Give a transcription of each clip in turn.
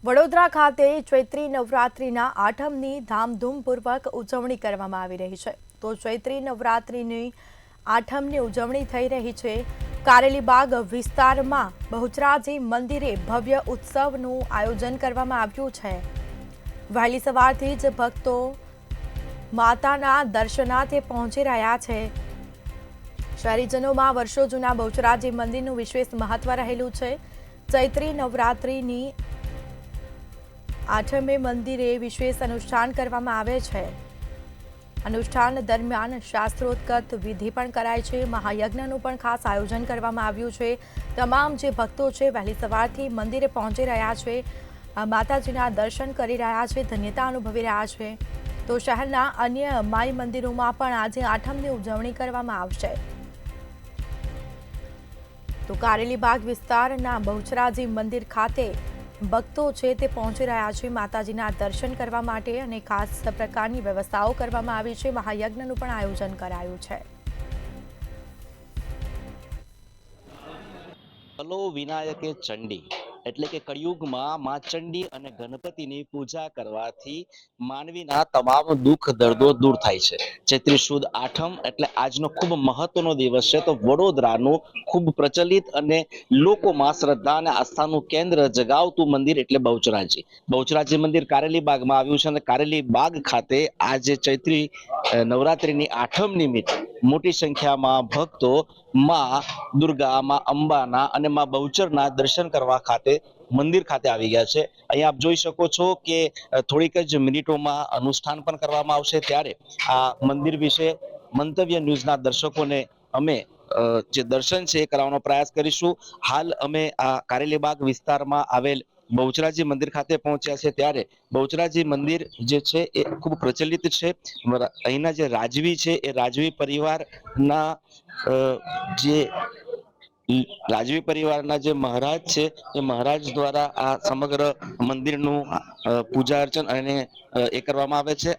વડોદરા ખાતે ચૈત્રી નવરાત્રિના આઠમની ધામધૂમપૂર્વક ઉજવણી કરવામાં આવી રહી છે. તો ચૈત્રી નવરાત્રિની આઠમની ઉજવણી થઈ રહી છે. કારેલીબાગ વિસ્તારમાં બહુચરાજી મંદિરે ભવ્ય ઉત્સવનું આયોજન કરવામાં આવ્યું છે. વહેલી સવારથી જ ભક્તો માતાના દર્શનાર્થે પહોંચી રહ્યા છે. શહેરીજનોમાં વર્ષો જૂના બહુચરાજી મંદિરનું વિશેષ મહત્વ રહેલું છે. ચૈત્રી નવરાત્રિની આઠમે મંદિરે વિશેષ અનુષ્ઠાન કરવામાં આવે છે. અનુષ્ઠાન દરમિયાન શાસ્ત્રોક્ત વિધિ પણ કરાય છે. મહાયજ્ઞનું પણ ખાસ આયોજન કરવામાં આવ્યું છે. તમામ જે ભક્તો છે વહેલી સવારથી મંદિરે પહોંચી રહ્યા છે, માતાજીના દર્શન કરી રહ્યા છે, ધન્યતા અનુભવી રહ્યા છે. તો શહેરના અન્ય માઈ મંદિરોમાં પણ આજે આઠમની ઉજવણી કરવામાં આવશે. તો કારેલીબાગ વિસ્તારના બહુચરાજી મંદિર ખાતે ભક્તો છે તે પહોંચી રહ્યા છે માતાજીના દર્શન કરવા માટે, અને ખાસ પ્રકારની વ્યવસ્થાઓ કરવામાં આવી છે. મહાયજ્ઞનું પણ આયોજન કરાયું છે. ચલો વિનાયકે ચંડી એટલે કે કળિયુગમાં માં ચંડી અને ગણપતિની પૂજા કરવાથી માનવીના તમામ દુઃખ દર્દો દૂર થાય છે. ચૈત્રી સુદ આઠમ એટલે આજનો ખૂબ મહત્વનો દિવસ છે. તો વડોદરાનું ખૂબ પ્રચલિત અને લોકોમાં શ્રદ્ધા અને આસ્થાનું કેન્દ્ર જગાવતું મંદિર એટલે બહુચરાજી મંદિર કારેલીબાગમાં આવ્યું છે. અને કારેલીબાગ ખાતે આજે ચૈત્રી નવરાત્રિની આઠમ નિમિત્તે મોટી સંખ્યામાં ભક્તો માં દુર્ગા, માં અંબાના અને માં બહુચરના દર્શન કરવા ખાતે મંદિર ખાતે આવી ગયા છે. અહીંયા આપ જોઈ શકો છો કે થોડીક જ મિનિટોમાં અનુષ્ઠાન પણ કરવામાં આવશે. ત્યારે આ મંદિર વિશે મંતવ્ય ન્યૂઝના દર્શકોને અમે જે દર્શન છે એ કરાવવાનો પ્રયાસ કરીશું. હાલ અમે આ કારેલીબાગ વિસ્તારમાં આવેલ બહુચરાજી મંદિર ખાતે પહોંચ્યા છે. ત્યારે બહુચરાજી મંદિર જે છે એ ખૂબ પ્રચલિત છે. અહીંના જે રાજવી છે એ રાજવી પરિવારના જે રાજવી પરિવારના જે મહારાજ છે એ મહારાજ દ્વારા આ સમગ્ર મંદિરનું પૂજા અર્ચન અને એ કરવામાં આવે છે.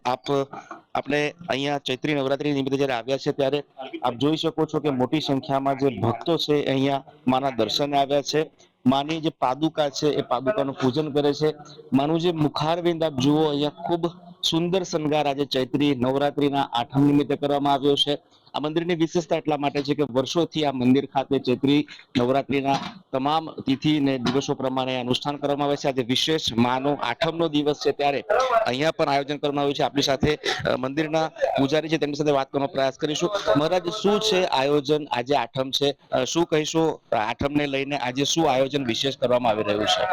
આપણે અહીંયા ચૈત્રી નવરાત્રી નિમિત્તે જયારે આવ્યા છે ત્યારે આપ જોઈ શકો છો કે મોટી સંખ્યામાં જે ભક્તો છે અહીંયા માના દર્શને આવ્યા છે. માની જે પાદુકા છે એ પાદુકાનું પૂજન કરે છે. માનું જે મુખારવિંદ આપ જુઓ અહીંયા ખૂબ સુંદર શણગાર આજે ચૈત્રી નવરાત્રીના આઠમ નિમિત્તે કરવામાં આવ્યો છે. આ મંદિરની વિશેષતા એટલા માટે છે કે વર્ષોથી આ મંદિર ખાતે ચૈત્રી નવરાત્રીના તમામ તિથિ ને દિવસો પ્રમાણે અનુષ્ઠાન કરવામાં આવે છે. આજે વિશેષ માનો આઠમનો દિવસ છે ત્યારે અહીંયા પણ આયોજન કરવામાં આવ્યું છે. આપણી સાથે મંદિરના પૂજારી છે, તેમની સાથે વાત કરવાનો પ્રયાસ કરીશું. મહારાજ, શું છે આયોજન? આજે આઠમ છે, શું કહીશું આઠમને લઈને આજે શું આયોજન વિશેષ કરવામાં આવી રહ્યું છે?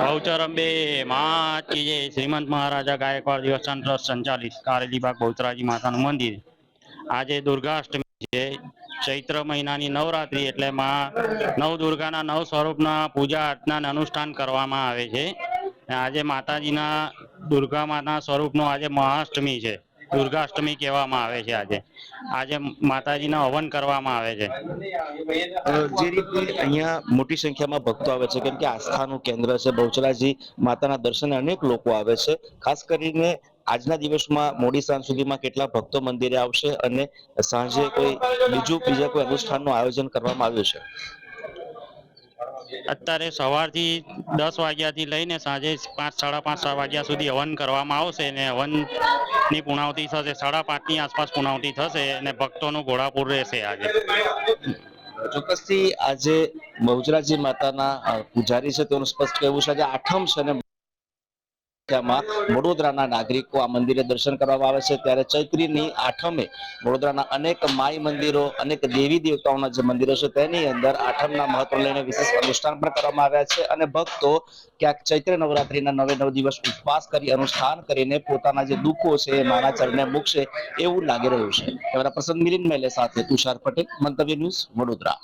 બહુચર અંબે માં કી જય. શ્રીમંત મહારાજા ગાયકવાડ દેવસ્થાન ટ્રસ્ટ સંચાલિત કારેલીબાગ બહુચરાજી માતાનું મંદિર. આજે દુર્ગાષ્ટમી છે. ચૈત્ર મહિનાની નવરાત્રી એટલે માં નવ દુર્ગાના નવ સ્વરૂપના પૂજા અર્ચના અને અનુષ્ઠાન કરવામાં આવે છે. આજે માતાજીના દુર્ગા માતા સ્વરૂપનો આજે મહાષ્ટમી છે. દુર્ગાષ્ટમી કહેવામાં આવે છે. આજે માતાજીના હવન કરવામાં આવે છે. જે રીતે અહીંયા મોટી સંખ્યામાં ભક્તો આવે છે, કેમ કે આસ્થાનું કેન્દ્ર છે બહુચરાજી માતાના દર્શને અનેક લોકો આવે છે. ખાસ કરીને આજના દિવસમાં મોડી સાંજ સુધીમાં કેટલા ભક્તો મંદિરે આવશે અને સાંજે બીજા કોઈ અનુષ્ઠાનનું આયોજન કરવામાં આવ્યું છે? અત્યારે સવારથી 10 વાગ્યાથી લઈને સાંજે 5, 5:30 વાગ્યા સુધી હવન કરવામાં આવશે. અને હવનની પૂર્ણાહુતિ થશે 5:30ની આસપાસ પૂર્ણાહુતિ થશે અને ભક્તોનું ઘોડાપૂર રહેશે. આજે ચોક્કસથી આજે બહુચરાજી માતાના પૂજારી છે તેનું સ્પષ્ટ કહેવું છે આજે આઠમ છે અને વડોદરાના નાગરિકો આ મંદિરે દર્શન કરવામાં આવે છે. ત્યારે ચૈત્રીની આઠમે વડોદરાના અનેક માઈ મંદિરો, અનેક દેવી દેવતાઓના જે મંદિરો છે તેની અંદર આઠમના મહત્વ લઈને વિશેષ અનુષ્ઠાન પણ કરવામાં આવ્યા છે. અને ભક્તો ક્યાંક ચૈત્ર નવરાત્રીના 9 દિવસ ઉપવાસ કરી અનુષ્ઠાન કરીને પોતાના જે દુઃખો છે એ માના ચરણે મૂકશે એવું લાગી રહ્યું છે. કેમેરા પર્સન મિલિંદ મેલે સાથે તુષાર પટેલ, મંતવ્ય ન્યૂઝ, વડોદરા.